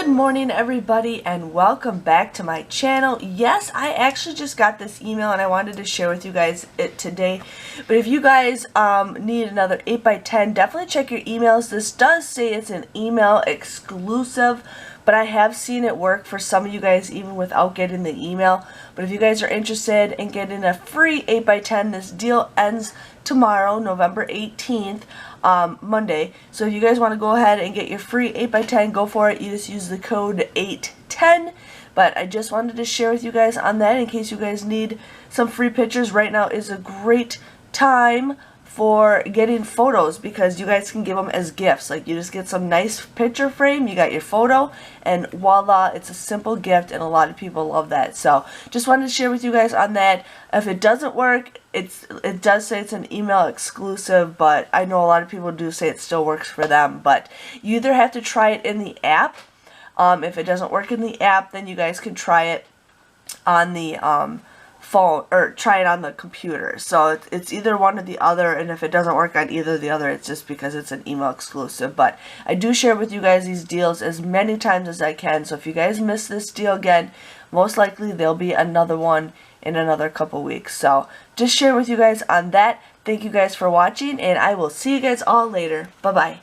Good morning everybody and welcome back to my channel. Yes, I actually just got this email and I wanted to share with you guys it today. But if you guys need another 8x10, definitely check your emails. This does say it's an email exclusive, but I have seen it work for some of you guys even without getting the email. But if you guys are interested in getting a free 8x10, this deal ends tomorrow, November 18th, Monday. So if you guys want to go ahead and get your free 8x10, go for it. You just use the code 810. But I just wanted to share with you guys on that in case you guys need some free pictures. Right now is a great time for getting photos because you guys can give them as gifts. Like, you just get some nice picture frame, you got your photo, and voila, it's a simple gift, and a lot of people love that. So just wanted to share with you guys on that. If it doesn't work, it does say it's an email exclusive, but I know a lot of people do say it still works for them. But you either have to try it in the app. If it doesn't work in the app, then you guys can try it on the phone, or try it on the computer. So it's either one or the other, and if it doesn't work on either or the other, it's just because it's an email exclusive. But I do share with you guys these deals as many times as I can, so if you guys miss this deal again, most likely there'll be another one in another couple weeks. So just share with you guys on that. Thank you guys for watching, and I will see you guys all later. Bye bye.